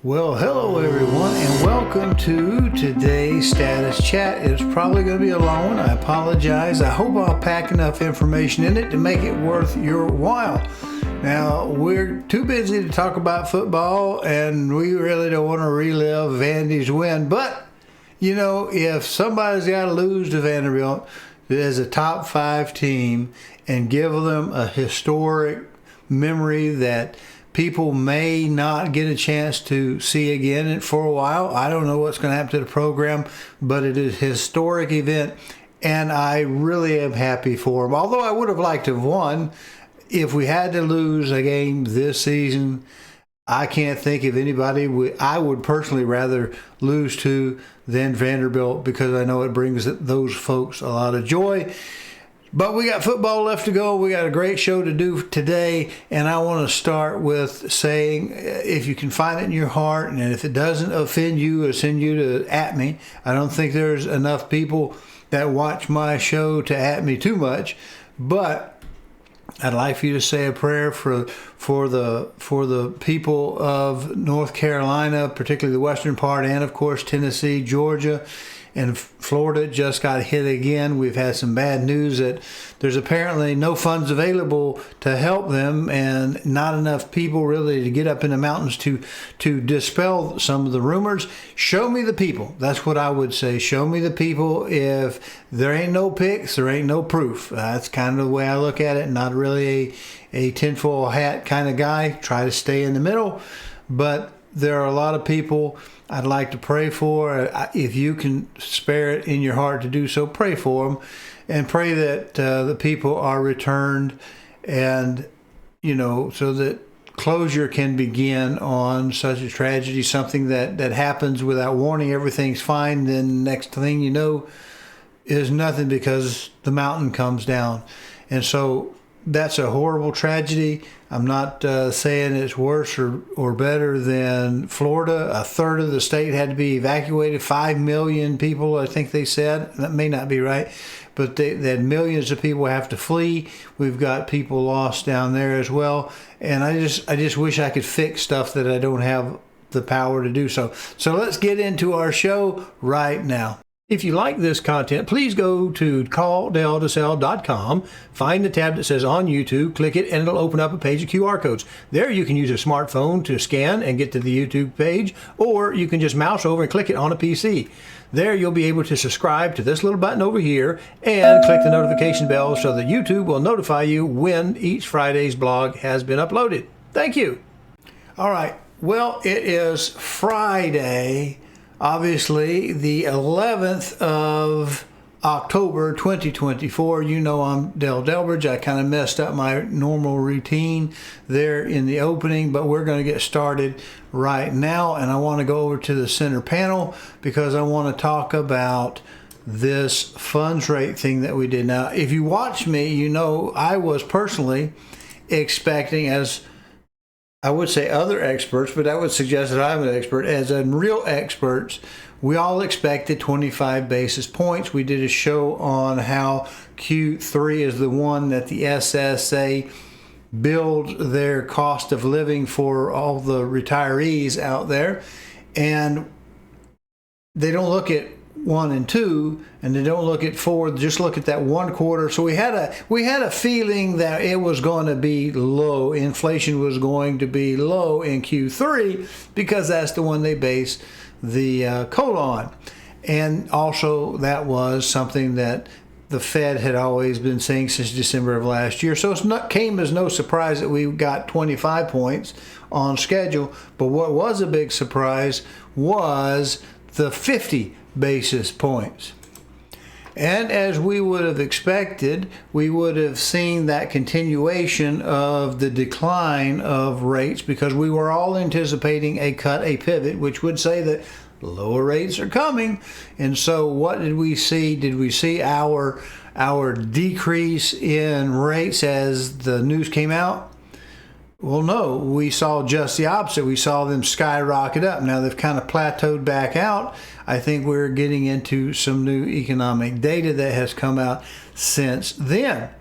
Well, hello everyone, and welcome to today's status chat. It's probably going to be a long one. I apologize. I hope I'll pack enough information in it to make it worth your while. Now, we're too busy to talk about football, and we really don't want to relive Vandy's win. But, you know, if somebody's got to lose to Vanderbilt as a top 5 team and give them a historic memory that people may not get a chance to see again for a while. I don't know what's going to happen to the program, but it is a historic event, and I really am happy for them. Although I would have liked to have won, if we had to lose a game this season, I can't think of anybody I would personally rather lose to than Vanderbilt, because I know it brings those folks a lot of joy. But we got football left to go. We got a great show to do today, and I want to start with saying, if you can find it in your heart, and if it doesn't offend you or send you to at me, I don't think there's enough people that watch my show to at me too much, but I'd like for you to say a prayer for the people of North Carolina, particularly the western part, and of course Tennessee, Georgia, and Florida just got hit again. We've had some bad news that there's apparently no funds available to help them, and not enough people really to get up in the mountains to dispel some of the rumors. Show me the people. That's what I would say. Show me the people. If there ain't no pics, there ain't no proof. That's kind of the way I look at it. Not really a tinfoil hat kind of guy. Try to stay in the middle. But there are a lot of people I'd like to pray for. If you can spare it in your heart to do so, pray for them, and pray that the people are returned, and, you know, so that closure can begin on such a tragedy, something that happens without warning. Everything's fine, then next thing you know is nothing because the mountain comes down. And so that's a horrible tragedy. I'm not saying it's worse or better than Florida. A third of the state had to be evacuated. 5 million people, I think they said. That may not be right, but they had millions of people have to flee. We've got people lost down there as well. And I just wish I could fix stuff that I don't have the power to do so. So let's get into our show right now. If you like this content, please go to CallDelToSell.com, find the tab that says on YouTube, click it, and it'll open up a page of QR codes. There you can use a smartphone to scan and get to the YouTube page, or you can just mouse over and click it on a PC. There you'll be able to subscribe to this little button over here and click the notification bell so that YouTube will notify you when each Friday's blog has been uploaded. Thank you. All right. Well, it is Friday, obviously, the 11th of October, 2024. You know I'm Delbridge. I kind of messed up my normal routine there in the opening, but we're going to get started right now. And I want to go over to the center panel because I want to talk about this funds rate thing that we did. Now, if you watch me, you know I was personally expecting, as I would say other experts, but I would suggest that I'm an expert. As in real experts, we all expected 25 basis points. We did a show on how Q3 is the one that the SSA build their cost of living for all the retirees out there. And they don't look at 1 and 2, and they don't look at 4, just look at that 1 quarter. So we had a feeling that it was going to be low. Inflation was going to be low in Q3 because that's the one they base the COLA on. And also that was something that the Fed had always been saying since December of last year. So came as no surprise that we got 25 points on schedule. But what was a big surprise was the 50 basis points. And as we would have expected, we would have seen that continuation of the decline of rates, because we were all anticipating a pivot, which would say that lower rates are coming. And so what did we see? Did we see our decrease in rates as the news came out? Well, no, we saw just the opposite. We saw them skyrocket up. Now they've kind of plateaued back out. I think we're getting into some new economic data that has come out since then.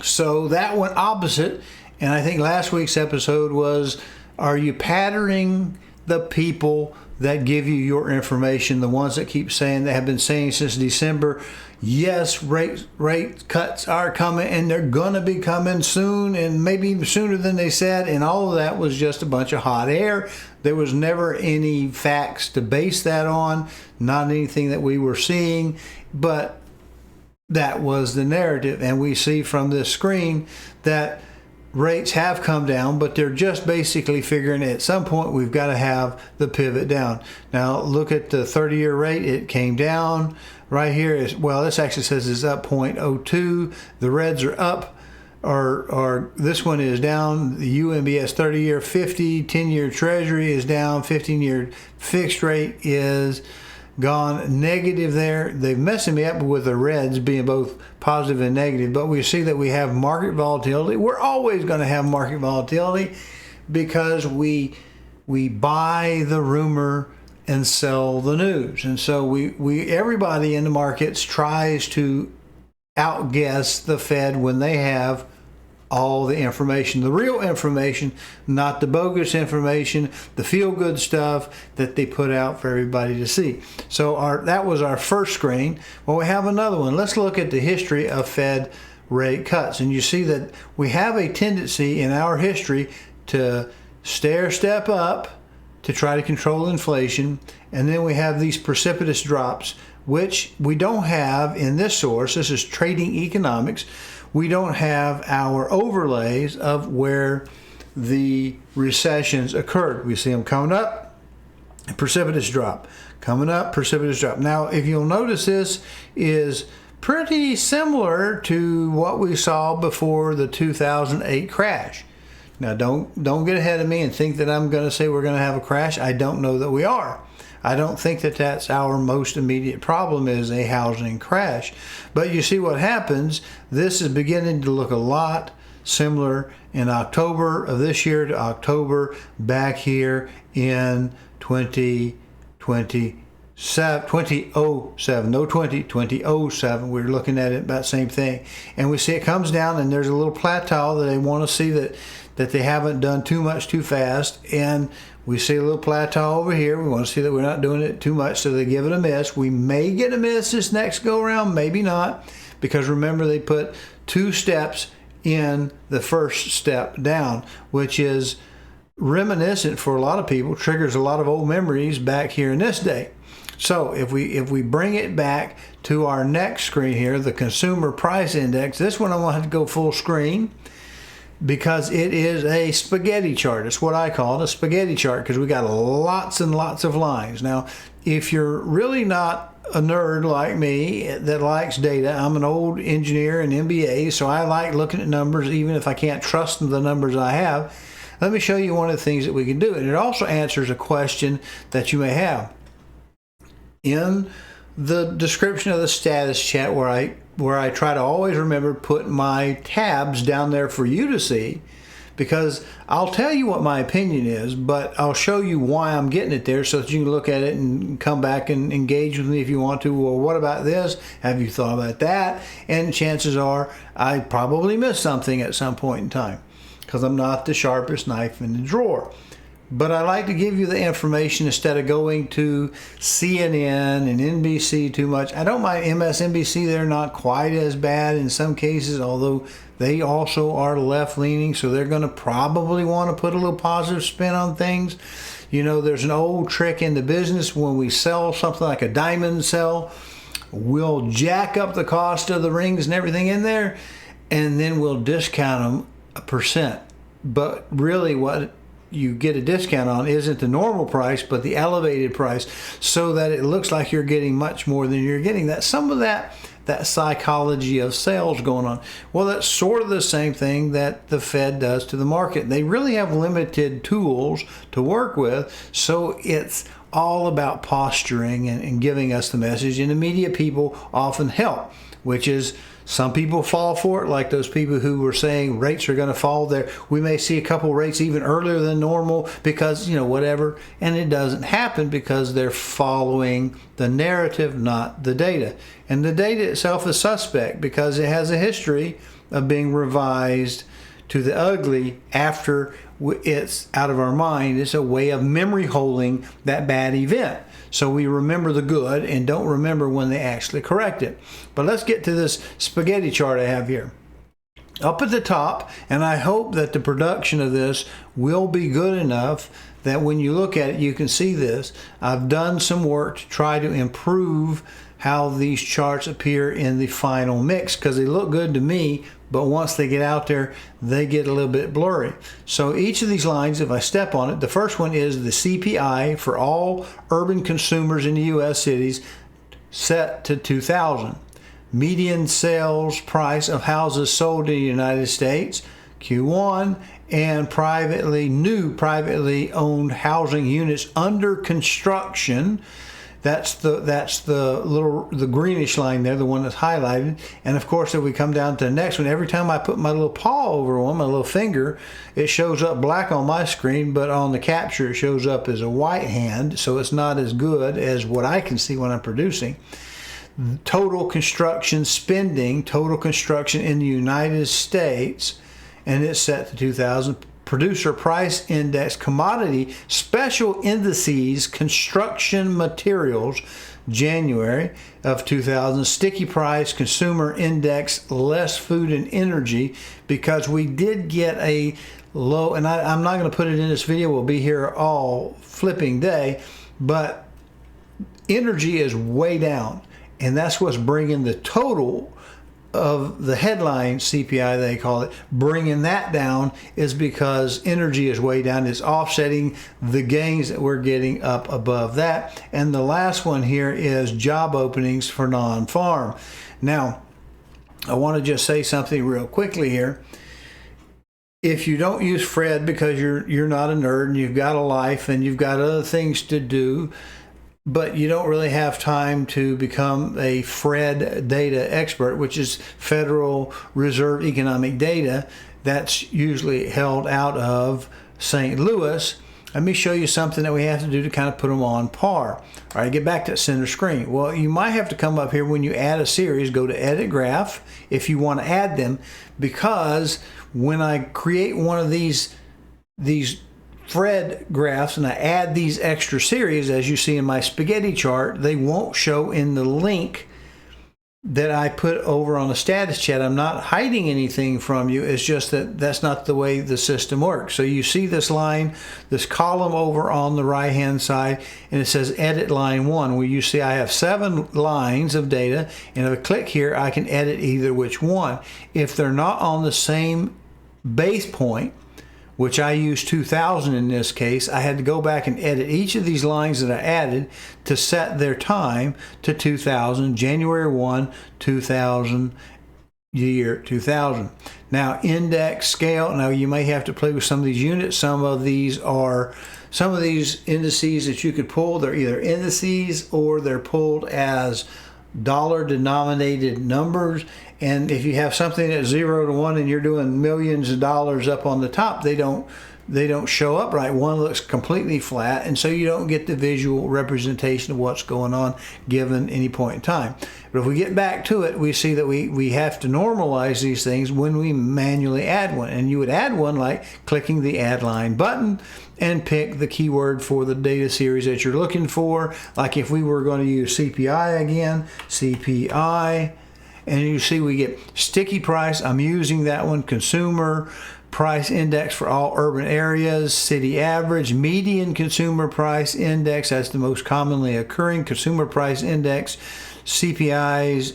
So that went opposite. And I think last week's episode was, are you patterning the people that give you your information, the ones that keep saying, they have been saying since December, yes, rate cuts are coming and they're going to be coming soon, and maybe even sooner than they said, and all of that was just a bunch of hot air. There was never any facts to base that on, not anything that we were seeing, but that was the narrative. And we see from this screen that rates have come down, but they're just basically figuring at some point we've got to have the pivot down. Now look at the 30-year rate. It came down right here. Well, this actually says it's up 0.02. The reds are up, or this one is down. The UMBS 30-year 50, 10-year Treasury is down. 15-year fixed rate is gone negative there. They're messing me up with the reds being both positive and negative, but we see that we have market volatility. We're always going to have market volatility because we buy the rumor and sell the news. And so we everybody in the markets tries to outguess the Fed when they have all the information, the real information, not the bogus information, the feel-good stuff that they put out for everybody to see. So that was our first screen. Well, we have another one. Let's look at the history of Fed rate cuts. And you see that we have a tendency in our history to step up to try to control inflation, and then we have these precipitous drops, which we don't have in this source. This is Trading Economics. We don't have our overlays of where the recessions occurred. We see them coming up, precipitous drop, coming up, precipitous drop. Now, if you'll notice, this is pretty similar to what we saw before the 2008 crash. Now, don't get ahead of me and think that I'm going to say we're going to have a crash. I don't know that we are. I don't think that that's our most immediate problem, is a housing crash. But you see what happens. This is beginning to look a lot similar in October of this year to October back here in 2007, no 2007. We're looking at it about the same thing. And we see it comes down, and there's a little plateau that they want to see that they haven't done too much too fast. And we see a little plateau over here. We want to see that we're not doing it too much, so they give it a miss. We may get a miss this next go around, maybe not, because remember they put 2 steps in the first step down, which is reminiscent for a lot of people, triggers a lot of old memories back here in this day. So if we bring it back to our next screen here, the Consumer Price Index, this one I want to go full screen, because it is a spaghetti chart. It's what I call it, a spaghetti chart, because we got lots and lots of lines. Now, if you're really not a nerd like me that likes data, I'm an old engineer and MBA, so I like looking at numbers even if I can't trust the numbers I have. Let me show you one of the things that we can do. And it also answers a question that you may have. In the description of the status chat, where I try to always remember put my tabs down there for you to see, because I'll tell you what my opinion is, but I'll show you why I'm getting it there so that you can look at it and come back and engage with me if you want to. Well, what about this? Have you thought about that? And chances are I probably missed something at some point in time, because I'm not the sharpest knife in the drawer. But I like to give you the information instead of going to CNN and NBC too much. I don't mind MSNBC. They're not quite as bad in some cases, although they also are left-leaning, so they're going to probably want to put a little positive spin on things. You know, there's an old trick in the business. When we sell something like a diamond cell, we'll jack up the cost of the rings and everything in there, and then we'll discount them 1%. But really what you get a discount on isn't the normal price, but the elevated price, so that it looks like you're getting much more than you're getting. That's some of that psychology of sales going on. Well, that's sort of the same thing that the Fed does to the market. They really have limited tools to work with, so it's all about posturing and giving us the message, and the media people often help, which is some people fall for it, like those people who were saying rates are going to fall there. We may see a couple rates even earlier than normal because, whatever. And it doesn't happen because they're following the narrative, not the data. And the data itself is suspect because it has a history of being revised to the ugly after it's out of our mind. It's a way of memory holding that bad event. So we remember the good and don't remember when they actually correct it. But let's get to this spaghetti chart I have here. Up at the top, and I hope that the production of this will be good enough that when you look at it, you can see this. I've done some work to try to improve how these charts appear in the final mix, because they look good to me, but once they get out there, they get a little bit blurry. So each of these lines, if I step on it, the first one is the CPI for all urban consumers in the U.S. cities, set to 2000. Median sales price of houses sold in the United States, Q1, and new privately owned housing units under construction. That's the greenish line there, the one that's highlighted. And of course, if we come down to the next one, every time I put my little paw over one, my little finger, it shows up black on my screen, but on the capture it shows up as a white hand, so it's not as good as what I can see when I'm producing. Total construction spending, total construction in the United States, and it's set to 2000. Producer price index, commodity special indices, construction materials, January of 2000. Sticky price, consumer index, less food and energy, because we did get a low, and I'm not going to put it in this video, we'll be here all flipping day, but energy is way down. And that's what's bringing the total of the headline CPI, they call it, bringing that down, is because energy is way down. It's offsetting the gains that we're getting up above that. And the last one here is job openings for non-farm. Now, I want to just say something real quickly here. If you don't use Fred because you're not a nerd and you've got a life and you've got other things to do, but you don't really have time to become a FRED data expert, which is Federal Reserve Economic Data, that's usually held out of St. Louis. Let me show you something that we have to do to kind of put them on par. All right, get back to that center screen. Well, you might have to come up here when you add a series, go to Edit Graph if you want to add them, because when I create one of these Fred graphs and I add these extra series, as you see in my spaghetti chart, they won't show in the link that I put over on the status chat. I'm not hiding anything from you. It's just that that's not the way the system works. So you see this line, this column over on the right hand side, and it says edit line 1, where you see I have 7 lines of data, and if I click here I can edit either which one. If they're not on the same base point, which I used 2000 in this case, I had to go back and edit each of these lines that I added to set their time to 2000, January 1, 2000, year 2000. Now, index scale, now you may have to play with some of these units. Some of these indices that you could pull, they're either indices or they're pulled as dollar denominated numbers. And if you have something at 0 to 1 and you're doing millions of dollars up on the top, they don't show up right. One looks completely flat, and so you don't get the visual representation of what's going on given any point in time. But if we get back to it, we see that we have to normalize these things when we manually add one. And you would add one like clicking the Add Line button and pick the keyword for the data series that you're looking for. Like if we were going to use CPI again, CPI, and you see we get sticky price. I'm using that one. Consumer price index for all urban areas, city average, median consumer price index, that's the most commonly occurring consumer price index, CPIs,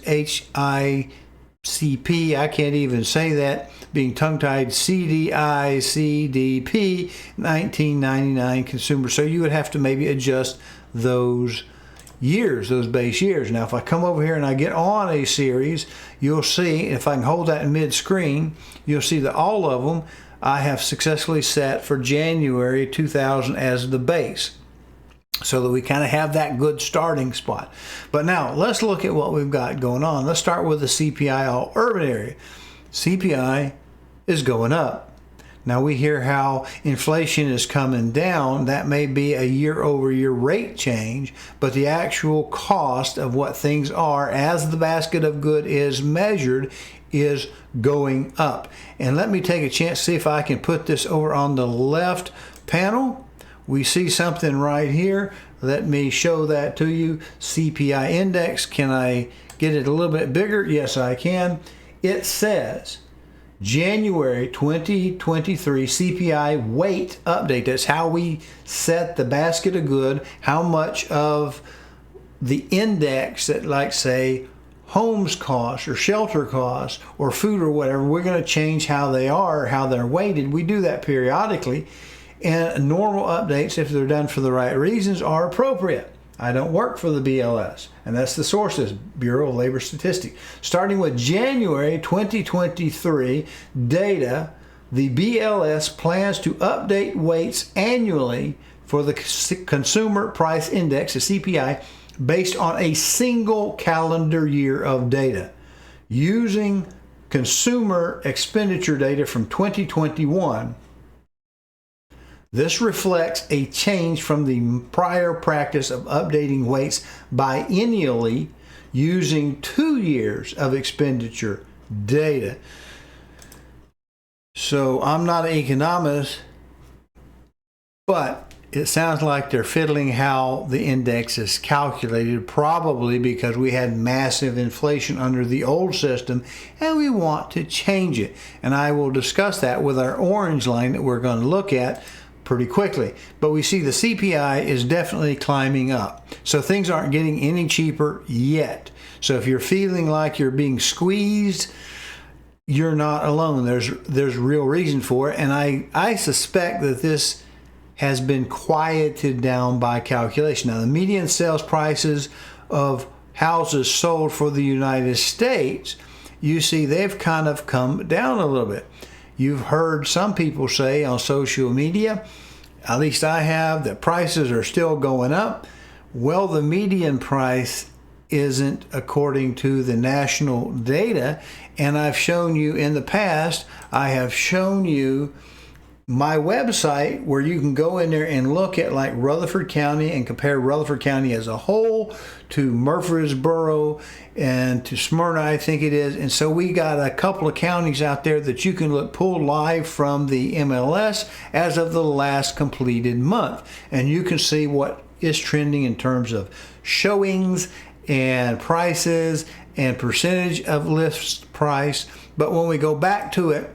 HICP, I can't even say that, being tongue-tied, CDI, CDP, 1999 consumer. So you would have to maybe adjust those years, those base years. Now, if I come over here and I get on a series, you'll see, if I can hold that in mid-screen, you'll see that all of them I have successfully set for January 2000 as the base, so that we kind of have that good starting spot. But now, let's look at what we've got going on. Let's start with the CPI all urban area. CPI is going up. Now we hear how inflation is coming down. That may be a year-over-year rate change, but the actual cost of what things are as the basket of good is measured is going up. And let me take a chance to see if I can put this over on the left panel. We see something right here. Let me show that to you. CPI index. Can I get it a little bit bigger? Yes, I can. It says January 2023 CPI weight update. That's how we set the basket of good, how much of the index that, like, say, homes cost or shelter costs or food or whatever, we're going to change how they are, how they're weighted. We do that periodically, and normal updates, if they're done for the right reasons, are appropriate. I don't work for the BLS, and that's the sources, Bureau of Labor Statistics. Starting with January 2023 data, the BLS plans to update weights annually for the Consumer Price Index, the CPI, based on a single calendar year of data. Using consumer expenditure data from 2021, this reflects a change from the prior practice of updating weights biennially using 2 years of expenditure data. So I'm not an economist, but it sounds like they're fiddling how the index is calculated, probably because we had massive inflation under the old system and we want to change it. And I will discuss that with our orange line that we're going to look at pretty quickly. But we see the CPI is definitely climbing up. So things aren't getting any cheaper yet. So if you're feeling like you're being squeezed, you're not alone. There's real reason for it. And I suspect that this has been quieted down by calculation. Now, the median sales prices of houses sold for the United States, you see they've kind of come down a little bit. You've heard some people say on social media, at least I have, that prices are still going up. Well, the median price isn't according to the national data. And I've shown you in the past, I have shown you my website where you can go in there and look at like Rutherford County and compare Rutherford County as a whole to Murfreesboro and to Smyrna, I think it is. And so we got a couple of counties out there that you can pull live from the MLS as of the last completed month. And you can see what is trending in terms of showings and prices and percentage of list price. But when we go back to it,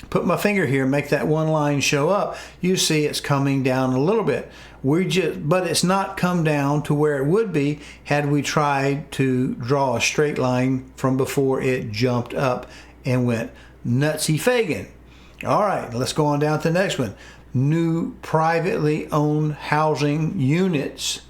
put my finger here, make that one line show up, you see it's coming down a little bit. But it's not come down to where it would be had we tried to draw a straight line from before it jumped up and went nutsy Fagin. All right, let's go on down to the next one. New privately owned housing units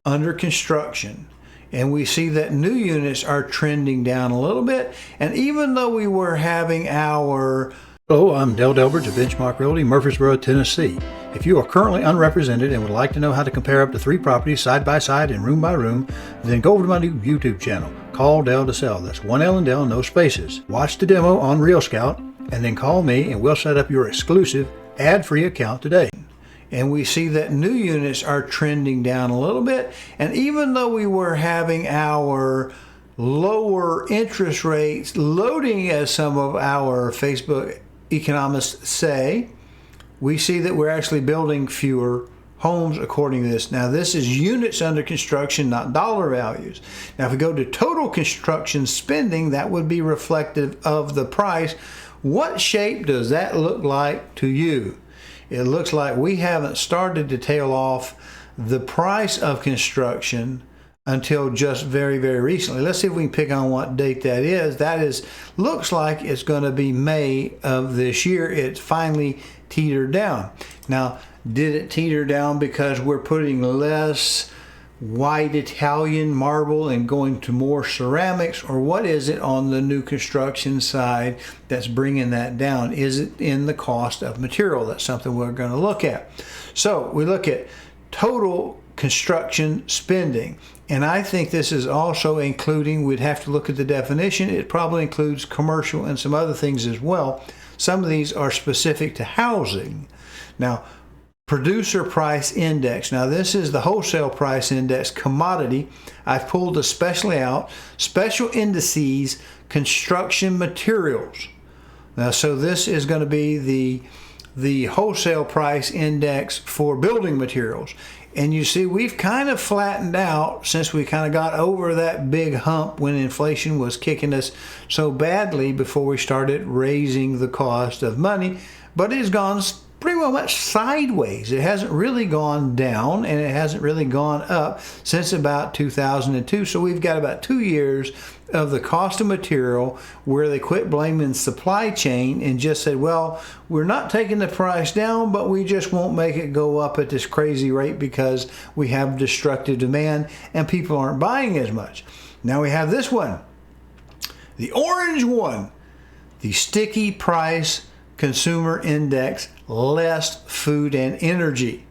under construction. And we see that new units are trending down a little bit. And even though we were having our... Hello, I'm Delbridge of Benchmark Realty, Murfreesboro, Tennessee. If you are currently unrepresented and would like to know how to compare up to 3 properties side by side and room by room, then go over to my new YouTube channel, CallDelToSell. That's 1 L and Del, no spaces. Watch the demo on Real Scout and then call me and we'll set up your exclusive ad-free account today. And we see that new units are trending down a little bit. And even though we were having our lower interest rates loading, as some of our Facebook economists say, we see that we're actually building fewer homes according to this. Now, this is units under construction, not dollar values. Now, if we go to total construction spending, that would be reflective of the price. What shape does that look like to you? It looks like we haven't started to tail off the price of construction until just very, very recently. Let's see if we can pick on what date that is. That is, looks like it's going to be May of this year. It's finally teetered down. Now, did it teeter down because we're putting less white Italian marble and going to more ceramics, or what is it on the new construction side that's bringing that down? Is it in the cost of material? That's something we're going to look at. So we look at total construction spending, and I think this is also including, we'd have to look at the definition, it probably includes commercial and some other things as well. Some of these are specific to housing. Now, producer price index. Now, this is the wholesale price index commodity. I've pulled especially out special indices, construction materials. Now, so this is going to be the wholesale price index for building materials. And you see, we've kind of flattened out since we kind of got over that big hump when inflation was kicking us so badly before we started raising the cost of money. But it's gone pretty well much sideways. It hasn't really gone down, and it hasn't really gone up since about 2002. So we've got about 2 years of the cost of material where they quit blaming supply chain and just said, well, we're not taking the price down, but we just won't make it go up at this crazy rate because we have destructive demand and people aren't buying as much. Now we have this one, the orange one, the sticky price consumer index, less food and energy.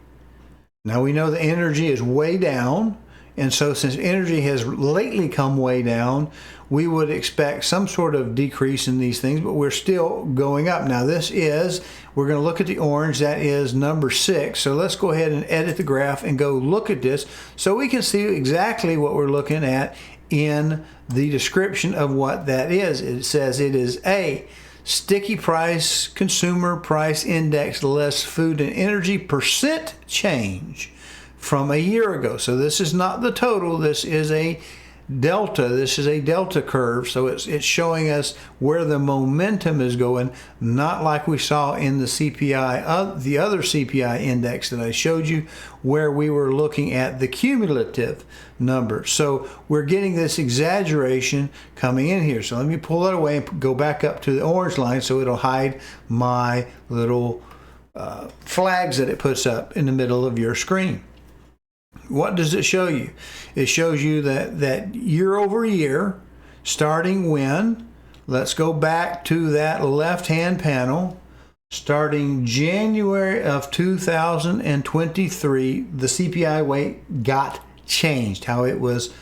Now we know the energy is way down, and so since energy has lately come way down, we would expect some sort of decrease in these things, but we're still going up. Now we're going to look at the orange, that is number 6. So let's go ahead and edit the graph and go look at this so we can see exactly what we're looking at in the description of what that is. It says it is a sticky price consumer price index less food and energy percent change from a year ago. So this is not the total, this is a delta. This is a delta curve, so it's showing us where the momentum is going, not like we saw in the CPI, the other CPI index that I showed you, where we were looking at the cumulative number. So we're getting this exaggeration coming in here. So let me pull that away and go back up to the orange line so it'll hide my little flags that it puts up in the middle of your screen. What does it show you? It shows you that year over year, starting when, let's go back to that left-hand panel, starting January of 2023, the CPI weight got changed, how it was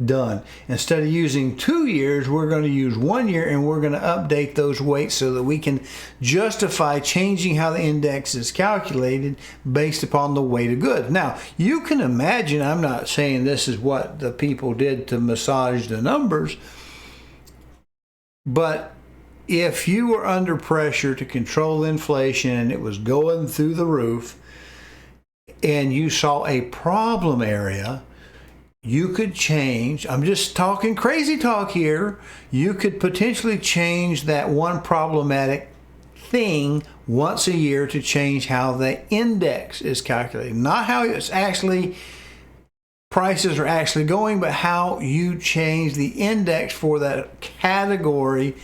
done. Instead of using 2 years, we're going to use 1 year, and we're going to update those weights so that we can justify changing how the index is calculated based upon the weight of goods. Now, you can imagine, I'm not saying this is what the people did to massage the numbers, but if you were under pressure to control inflation and it was going through the roof and you saw a problem area, you could change, I'm just talking crazy talk here, you could potentially change that one problematic thing once a year to change how the index is calculated. Not how it's actually, prices are actually going, but how you change the index for that category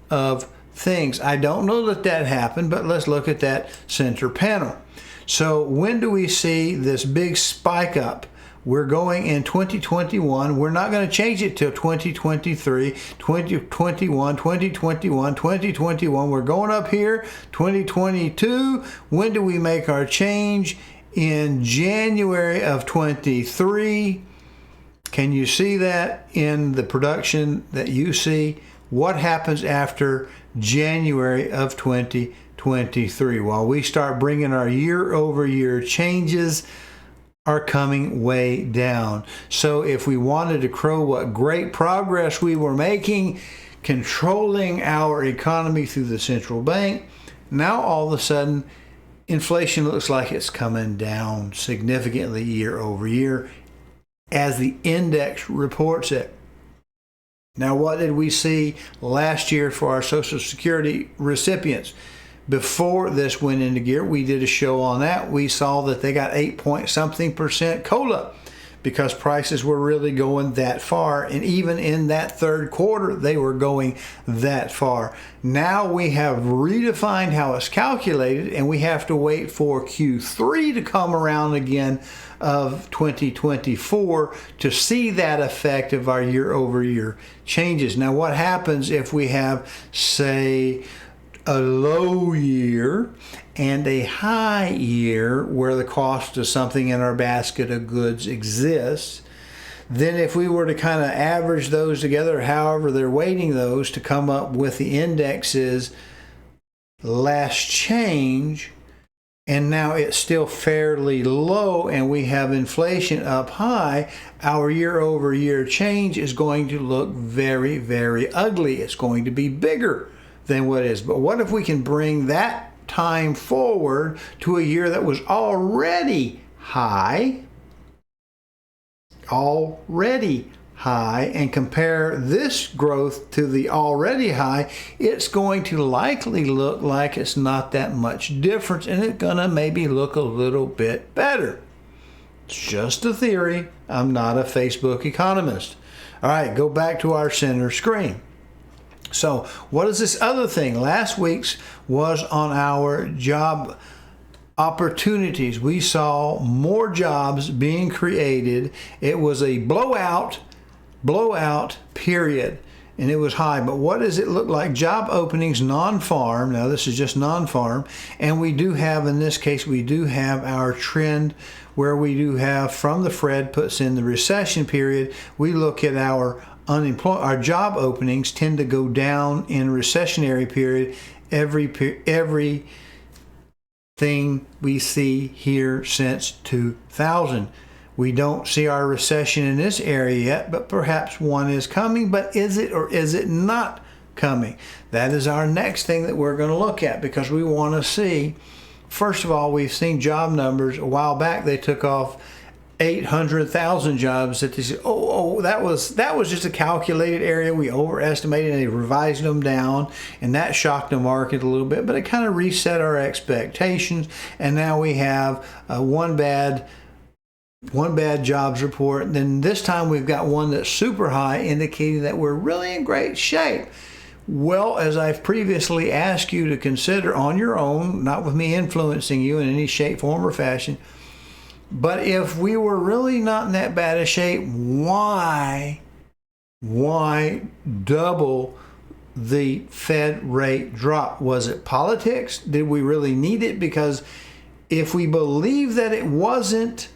of things. I don't know that happened, but let's look at that center panel. So when do we see this big spike up? We're going in 2021. We're not going to change it till 2023, 2021, 2021, 2021. We're going up here, 2022. When do we make our change? In January of 23. Can you see that in the production that you see? What happens after January of 2023? While we start bringing our year-over-year changes, are coming way down. So if we wanted to crow what great progress we were making controlling our economy through the central bank, now all of a sudden inflation looks like it's coming down significantly year over year as the index reports it. Now, what did we see last year for our Social Security recipients? Before this went into gear, we did a show on that. We saw that they got 8-point-something% COLA because prices were really going that far. And even in that third quarter, they were going that far. Now we have redefined how it's calculated, and we have to wait for Q3 to come around again of 2024 to see that effect of our year-over-year changes. Now, what happens if we have, say, a low year and a high year where the cost of something in our basket of goods exists? Then if we were to kind of average those together, however they're weighting those to come up with the indexes last change, and now it's still fairly low and we have inflation up high, our year-over-year change is going to look very, very ugly. It's going to be bigger than what it is. But what if we can bring that time forward to a year that was already high, and compare this growth to the already high? It's going to likely look like it's not that much difference, and it's gonna maybe look a little bit better. It's just a theory. I'm not a Facebook economist. All right, go back to our center screen. So what is this other thing? Last week's was on our job opportunities. We saw more jobs being created. It was a blowout period, and it was high. But what does it look like? Job openings, non-farm. Now this is just non-farm, and we do have, in this case, we do have our trend where we do have, from the Fed puts in the recession period. We look at our our job openings tend to go down in recessionary period every thing we see here since 2000. We don't see our recession in this area yet, but perhaps one is coming. But is it or is it not coming? That is our next thing that we're going to look at, because we want to see, first of all, we've seen job numbers. A while back they took off 800,000 jobs that they said, that was just a calculated area. We overestimated, and they revised them down, and that shocked the market a little bit, but it kind of reset our expectations. And now we have one bad jobs report. Then this time we've got one that's super high, indicating that we're really in great shape. Well, as I've previously asked you to consider on your own, not with me influencing you in any shape, form, or fashion, but if we were really not in that bad a shape, why double the Fed rate drop? Was it politics? Did we really need it? Because if we believe that it wasn't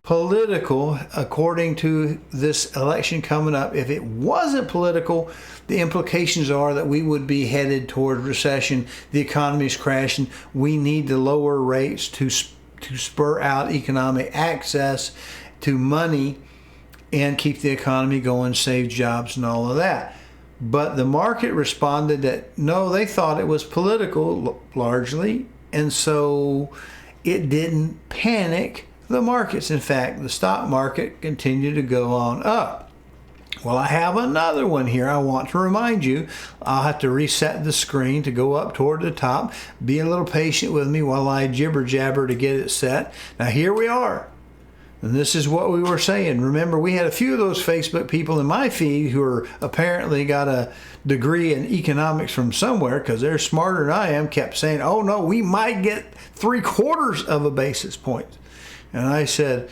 political, according to this election coming up, if it wasn't political, the implications are that we would be headed toward recession. The economy is crashing. We need to lower rates to spur out economic access to money and keep the economy going, save jobs and all of that. But the market responded that no, they thought it was political largely, and so it didn't panic the markets. In fact, the stock market continued to go on up. Well, I have another one here I want to remind you. I'll have to reset the screen to go up toward the top. Be a little patient with me while I jibber jabber to get it set. Now here we are. And this is what we were saying. Remember, we had a few of those Facebook people in my feed who are apparently got a degree in economics from somewhere, because they're smarter than I am, kept saying, oh no, we might get 3/4 of a basis point. And I said,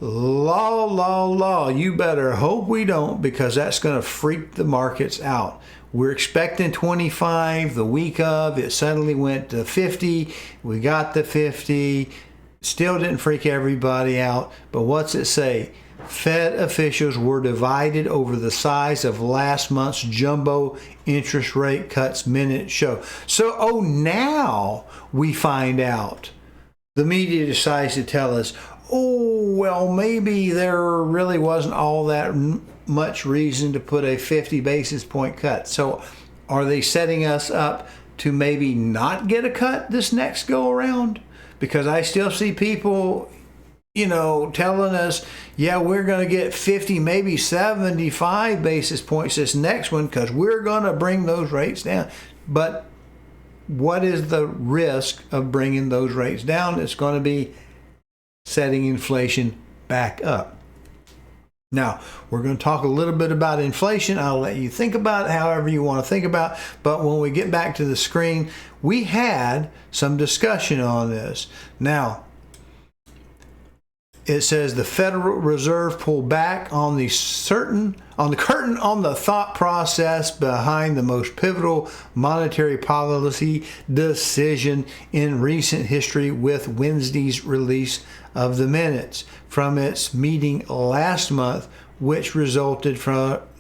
law, you better hope we don't, because that's going to freak the markets out. We're expecting 25 the week of. It suddenly went to 50. We got the 50. Still didn't freak everybody out. But what's it say? Fed officials were divided over the size of last month's jumbo interest rate cuts minute show. So, now we find out. The media decides to tell us, well, maybe there really wasn't all that much reason to put a 50 basis point cut. So are they setting us up to maybe not get a cut this next go around? Because I still see people, telling us, yeah, we're going to get 50, maybe 75 basis points this next one, because we're going to bring those rates down. But what is the risk of bringing those rates down? It's going to be setting inflation back up. Now, we're going to talk a little bit about inflation. I'll let you think about it however you want to think about it. But when we get back to the screen, we had some discussion on this. Now, it says the Federal Reserve pulled back on the curtain on the thought process behind the most pivotal monetary policy decision in recent history with Wednesday's release of the minutes from its meeting last month, which resulted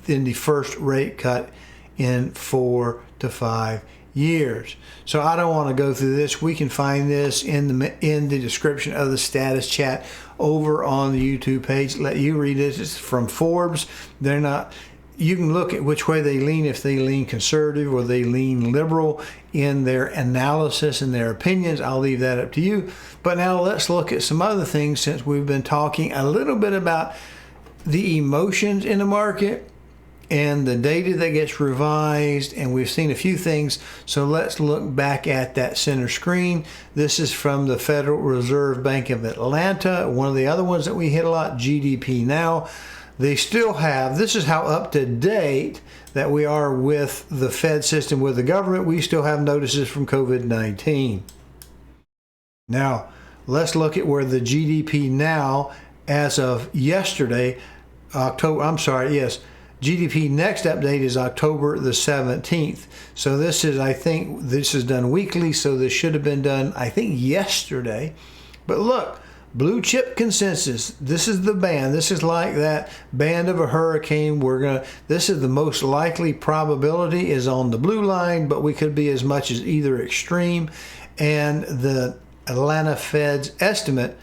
in the first rate cut in 4 to 5 years. So I don't want to go through this. We can find this in the description of the status chat over on the YouTube page. Let you read this. It's from Forbes. They're not. You can look at which way they lean, if they lean conservative or they lean liberal in their analysis and their opinions. I'll leave that up to you. But now let's look at some other things, since we've been talking a little bit about the emotions in the market and the data that gets revised, and we've seen a few things. So let's look back at that center screen. This is from the Federal Reserve Bank of Atlanta. One of the other ones that we hit a lot, GDP Now. They still have, this is how up to date that we are with the Fed system, with the government. We still have notices from COVID-19. Now, let's look at where the GDP Now, as of yesterday, GDP next update is October the 17th. So this is, I think, this is done weekly, so this should have been done, I think, yesterday. But look, blue chip consensus. This is the band. This is like that band of a hurricane. This is the most likely probability is on the blue line, but we could be as much as either extreme. And the Atlanta Fed's estimate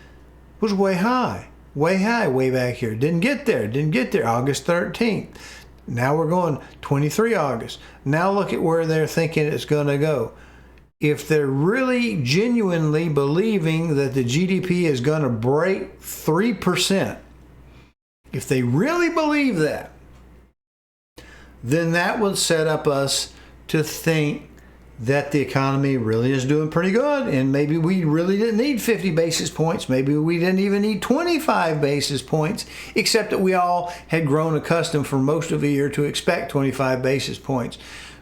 was way high, way back here. Didn't get there, August 13th. Now we're going 23 August. Now look at where they're thinking it's going to go. If they're really genuinely believing that the GDP is going to break 3%, if they really believe that, then that would set up us to think that the economy really is doing pretty good, and maybe we really didn't need 50 basis points. Maybe we didn't even need 25 basis points, except that we all had grown accustomed for most of the year to expect 25 basis points.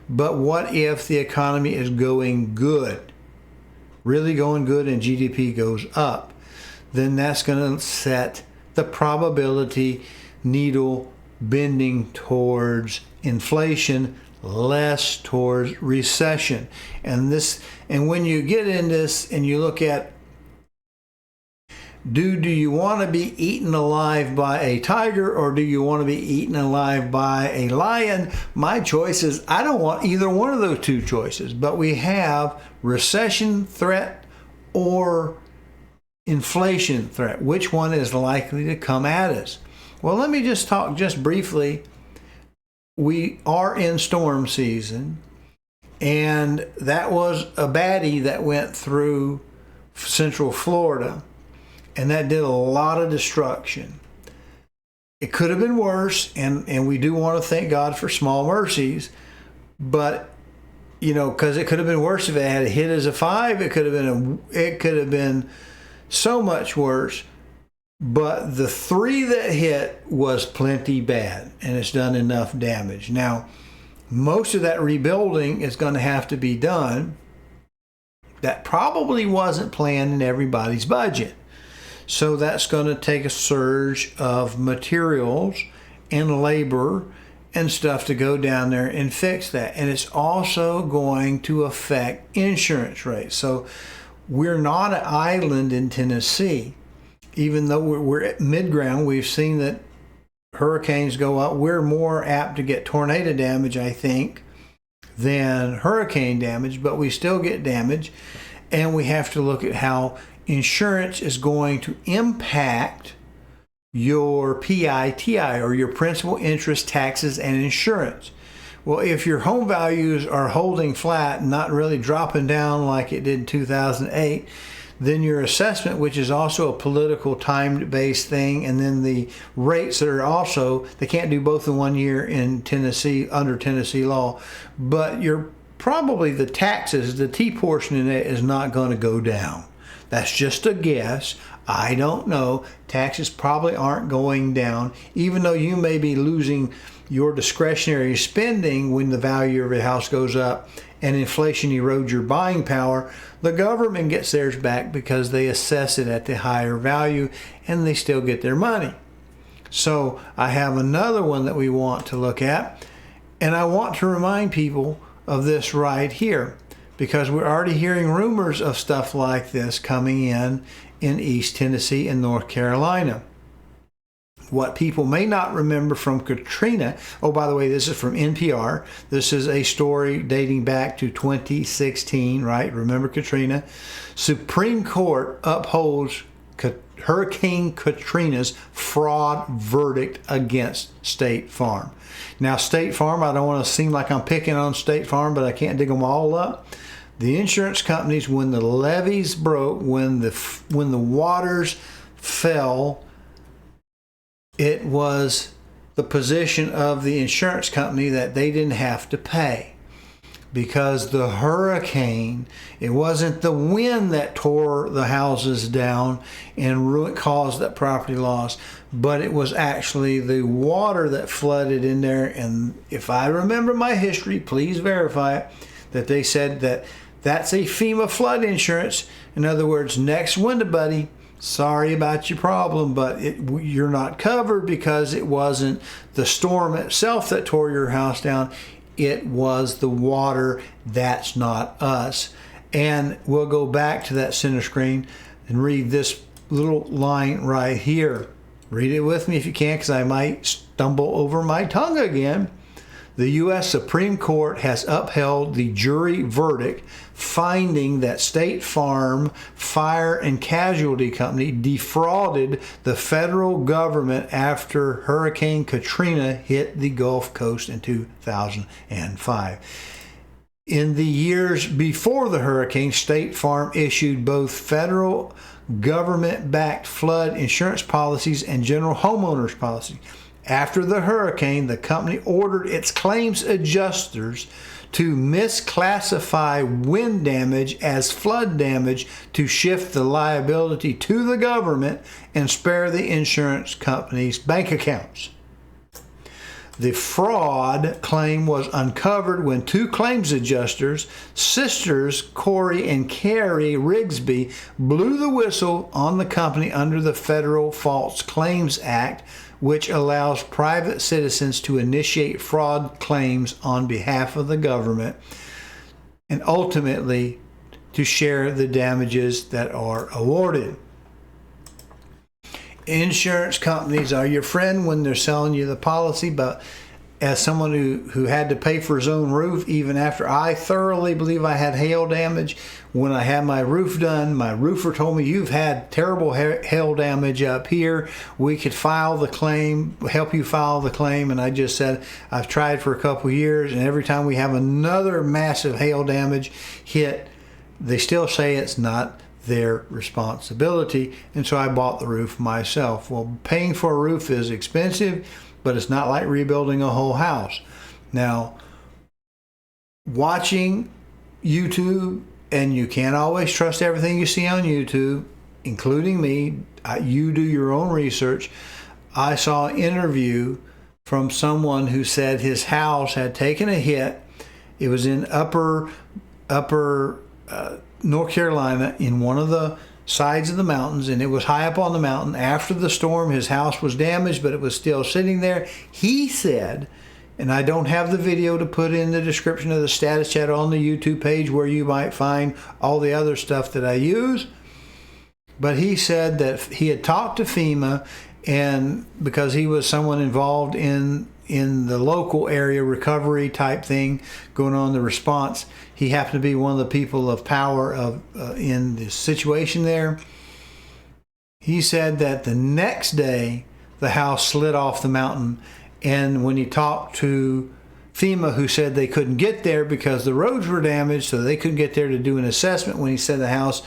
But what if the economy is going good, really going good, and GDP goes up? Then that's going to set the probability needle bending towards inflation, less towards recession. And when you get in this and you look at, do you want to be eaten alive by a tiger, or do you want to be eaten alive by a lion? My choice is I don't want either one of those two choices, but we have recession threat or inflation threat. Which one is likely to come at us? Well, let me just talk just briefly. We are in storm season, and that was a baddie that went through Central Florida, and that did a lot of destruction. It could have been worse, and we do want to thank God for small mercies, but because it could have been worse if it had hit as a 5. It could have been so much worse. But the 3 that hit was plenty bad, and it's done enough damage. Now, most of that rebuilding is going to have to be done. That probably wasn't planned in everybody's budget. So that's going to take a surge of materials and labor and stuff to go down there and fix that. And it's also going to affect insurance rates. So we're not an island in Tennessee. Even though we're at mid-ground, we've seen that hurricanes go up. We're more apt to get tornado damage, I think, than hurricane damage, but we still get damage. And we have to look at how insurance is going to impact your PITI, or your principal, interest, taxes, and insurance. Well, if your home values are holding flat and not really dropping down like it did in 2008, then your assessment, which is also a political time-based thing, and then the rates that are also, they can't do both in 1 year in Tennessee, under Tennessee law, but probably the taxes, the T portion in it, is not going to go down. That's just a guess. I don't know. Taxes probably aren't going down, even though you may be losing your discretionary spending when the value of your house goes up and inflation erodes your buying power. The government gets theirs back because they assess it at the higher value, and they still get their money. So I have another one that we want to look at, and I want to remind people of this right here, because we're already hearing rumors of stuff like this coming in East Tennessee and North Carolina. What people may not remember from Katrina, oh, by the way, this is from NPR. This is a story dating back to 2016, right? Remember Katrina? Supreme Court upholds Hurricane Katrina's fraud verdict against State Farm. Now, State Farm, I don't want to seem like I'm picking on State Farm, but I can't dig them all up. The insurance companies, when the levees broke, when the waters fell, it was the position of the insurance company that they didn't have to pay because the hurricane, it wasn't the wind that tore the houses down and caused that property loss, but it was actually the water that flooded in there. And if I remember my history, please verify it, that they said that that's a FEMA flood insurance. In other words, next winter, buddy, sorry about your problem, but you're not covered because it wasn't the storm itself that tore your house down. It was the water. That's not us. And we'll go back to that center screen and read this little line right here. Read it with me if you can, because I might stumble over my tongue again. The U.S. Supreme Court has upheld the jury verdict, finding that State Farm Fire and Casualty Company defrauded the federal government after Hurricane Katrina hit the Gulf Coast in 2005. In the years before the hurricane, State Farm issued both federal government-backed flood insurance policies and general homeowners policies. After the hurricane, the company ordered its claims adjusters to misclassify wind damage as flood damage to shift the liability to the government and spare the insurance company's bank accounts. The fraud claim was uncovered when two claims adjusters, sisters Corey and Carrie Rigsby, blew the whistle on the company under the Federal False Claims Act, which allows private citizens to initiate fraud claims on behalf of the government and ultimately to share the damages that are awarded. Insurance companies are your friend when they're selling you the policy, but as someone who had to pay for his own roof, even after I thoroughly believe I had hail damage, when I had my roof done, my roofer told me, you've had terrible hail damage up here. We could file the claim, help you file the claim. And I just said, I've tried for a couple years, and every time we have another massive hail damage hit, they still say it's not their responsibility. And so I bought the roof myself. Well, paying for a roof is expensive, but it's not like rebuilding a whole house. Now, watching YouTube, and you can't always trust everything you see on YouTube, including me. You do your own research. I saw an interview from someone who said his house had taken a hit. It was in upper North Carolina, in one of the sides of the mountains, and it was high up on the mountain. After the storm, his house was damaged, but it was still sitting there. He said, and I don't have the video to put in the description of the status chat on the YouTube page where you might find all the other stuff that I use, but he said that he had talked to FEMA, and because he was someone involved in the local area recovery type thing going on, the response, he happened to be one of the people of power in the situation there. He said that the next day the house slid off the mountain, and when he talked to FEMA, who said they couldn't get there because the roads were damaged, so they couldn't get there to do an assessment, when he said the house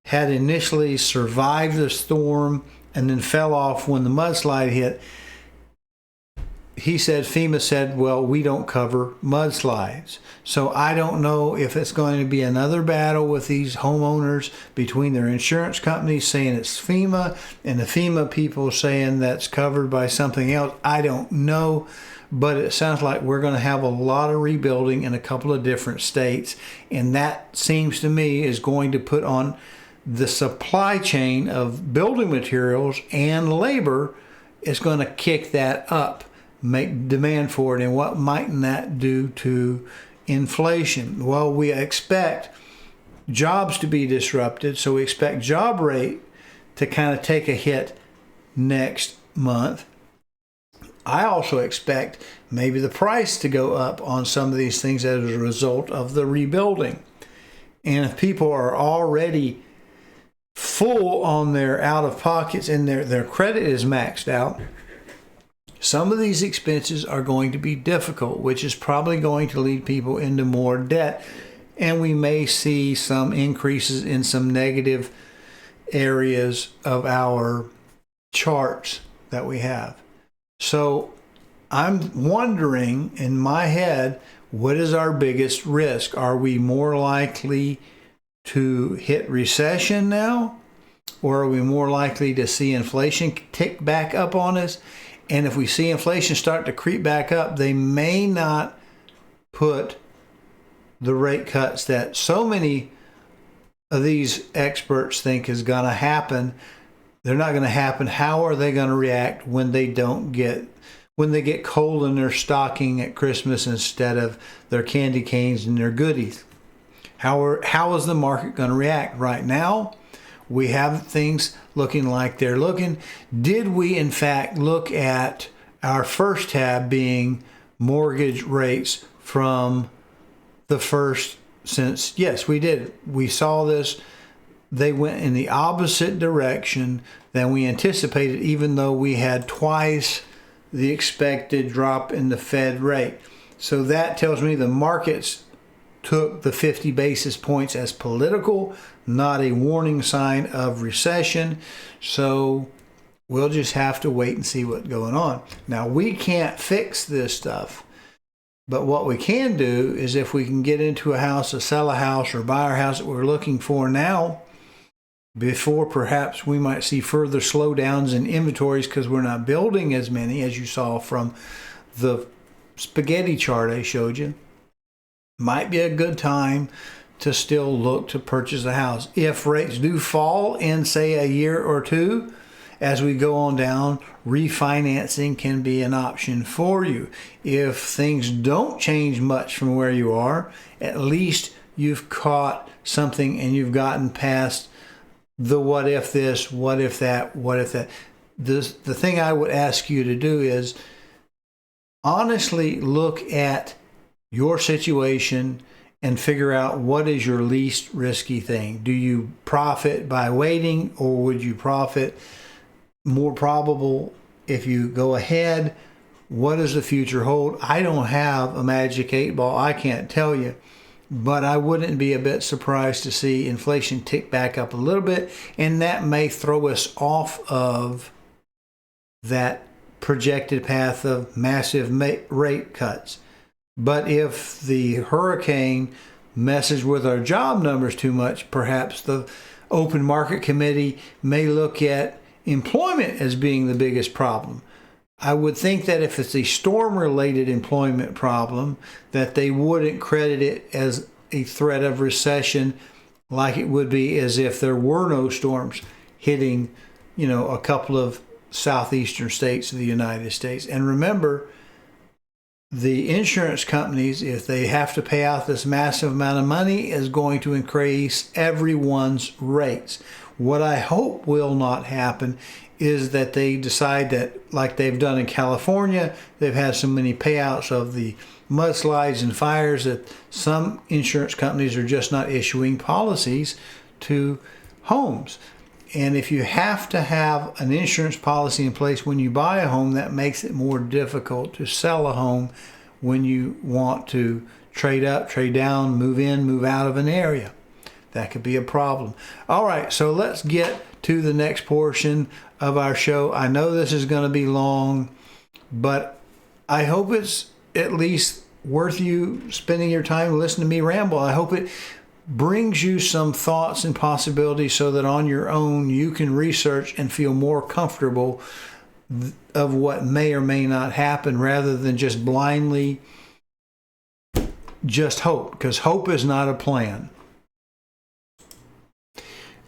had initially survived the storm and then fell off when the mudslide hit, he said, FEMA said, well, we don't cover mudslides. So I don't know if it's going to be another battle with these homeowners between their insurance companies saying it's FEMA and the FEMA people saying that's covered by something else. I don't know, but it sounds like we're going to have a lot of rebuilding in a couple of different states. And that seems to me is going to put on the supply chain of building materials and labor is going to kick that up, make demand for it. And what mightn't that do to inflation? Well, we expect jobs to be disrupted, so we expect job rate to kind of take a hit next month, I also expect maybe the price to go up on some of these things as a result of the rebuilding. And if people are already full on their out of pockets and their credit is maxed out, some of these expenses are going to be difficult, which is probably going to lead people into more debt. And we may see some increases in some negative areas of our charts that we have. So I'm wondering in my head, what is our biggest risk? Are we more likely to hit recession now? Or are we more likely to see inflation tick back up on us? And if we see inflation start to creep back up, they may not put the rate cuts that so many of these experts think is going to happen. They're not going to happen. How are they going to react when they get coal in their stocking at Christmas instead of their candy canes and their goodies? How is the market going to react? Right now, we have things looking like they're looking. Did we, in fact, look at our first tab being mortgage rates from the first since? Yes, we did. We saw this. They went in the opposite direction than we anticipated, even though we had twice the expected drop in the Fed rate. So that tells me the markets took the 50 basis points as political, not a warning sign of recession. So we'll just have to wait and see what's going on. Now, we can't fix this stuff, but what we can do is if we can get into a house, or sell a house, or buy our house that we're looking for now, before perhaps we might see further slowdowns in inventories because we're not building as many as you saw from the spaghetti chart I showed you, might be a good time to still look to purchase a house. If rates do fall in, say, a year or two, as we go on down, refinancing can be an option for you. If things don't change much from where you are, at least you've caught something and you've gotten past the what if this, what if that, what if that. The thing I would ask you to do is honestly look at your situation and figure out what is your least risky thing. Do you profit by waiting, or would you profit more probable if you go ahead? What does the future hold? I don't have a magic 8-ball. I can't tell you. But I wouldn't be a bit surprised to see inflation tick back up a little bit, and that may throw us off of that projected path of massive rate cuts. But if the hurricane messes with our job numbers too much, perhaps the open market committee may look at employment as being the biggest problem. I would think that if it's a storm-related employment problem, that they wouldn't credit it as a threat of recession like it would be as if there were no storms hitting, a couple of southeastern states of the United States. And remember, the insurance companies, if they have to pay out this massive amount of money, is going to increase everyone's rates. What I hope will not happen is that they decide that, like they've done in California, they've had so many payouts of the mudslides and fires that some insurance companies are just not issuing policies to homes. And if you have to have an insurance policy in place when you buy a home, that makes it more difficult to sell a home when you want to trade up, trade down, move in, move out of an area. That could be a problem. All right, so let's get to the next portion of our show. I know this is going to be long, but I hope it's at least worth you spending your time listening to me ramble. I hope it brings you some thoughts and possibilities so that on your own you can research and feel more comfortable of what may or may not happen, rather than just blindly just hope, because hope is not a plan.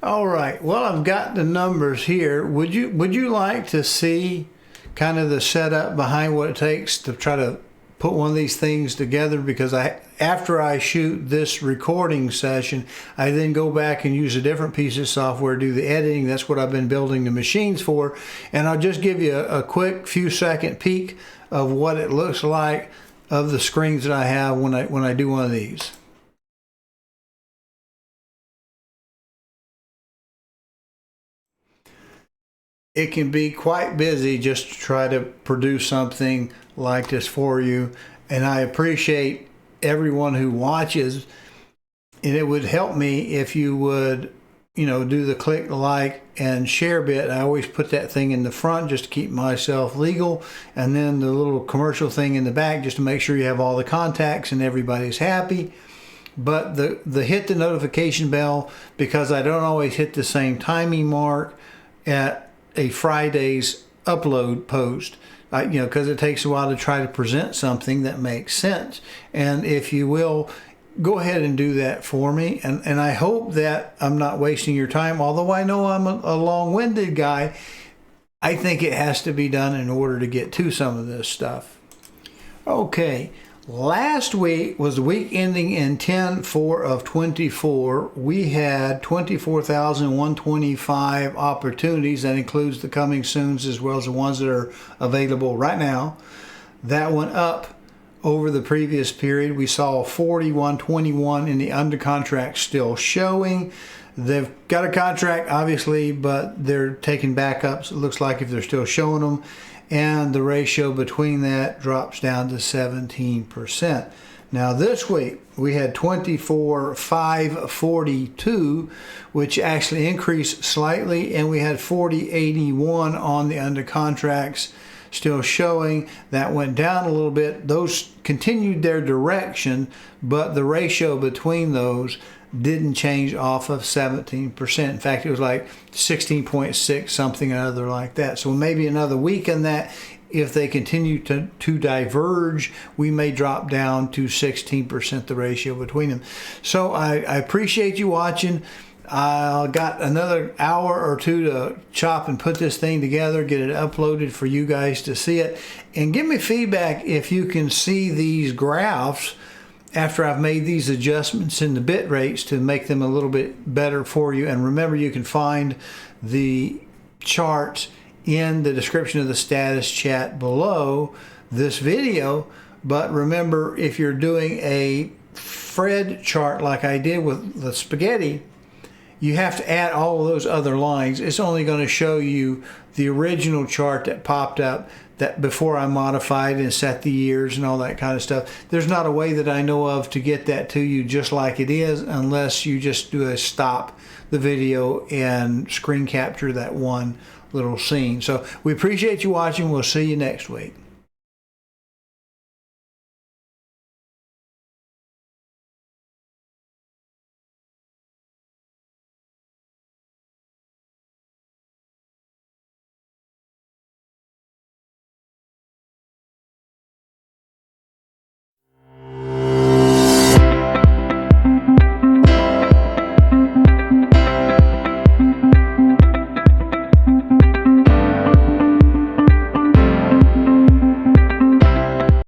All right, well, I've got the numbers here. Would you like to see kind of the setup behind what it takes to try to put one of these things together, because after I shoot this recording session, I then go back and use a different piece of software to do the editing. That's what I've been building the machines for. And I'll just give you a quick few second peek of what it looks like of the screens that I have when I do one of these. It can be quite busy just to try to produce something like this for you, and I appreciate everyone who watches, and it would help me if you would, do the click, like, and share bit. I always put that thing in the front just to keep myself legal, and then the little commercial thing in the back just to make sure you have all the contacts and everybody's happy. But the hit the notification bell, because I don't always hit the same timing mark at a Friday's upload post, because it takes a while to try to present something that makes sense. And if you will, go ahead and do that for me. And I hope that I'm not wasting your time, although I know I'm a long-winded guy. I think it has to be done in order to get to some of this stuff. Okay. Last week was the week ending in 10/4 of 24. We had 24,125 opportunities. That includes the coming soons as well as the ones that are available right now. That went up over the previous period. We saw 4121 in the under contract still showing. They've got a contract, obviously, but they're taking backups, it looks like, if they're still showing them. And the ratio between that drops down to 17%. Now this week we had 24,542, which actually increased slightly, and we had 4081 on the under contracts still showing. That went down a little bit. Those continued their direction, but the ratio between those didn't change off of 17%. In fact, it was like 16.6 something or other like that. So maybe another week in that, if they continue to diverge, we may drop down to 16%, the ratio between them. So I appreciate you watching. I got another hour or two to chop and put this thing together, get it uploaded for you guys to see it, and give me feedback if you can see these graphs after I've made these adjustments in the bit rates to make them a little bit better for you. And remember, you can find the charts in the description of the status chat below this video. But remember, if you're doing a Fred chart like I did with the spaghetti, you have to add all of those other lines. It's only going to show you the original chart that popped up that before I modified and set the years and all that kind of stuff. There's not a way that I know of to get that to you just like it is, unless you just do a stop the video and screen capture that one little scene. So we appreciate you watching. We'll see you next week.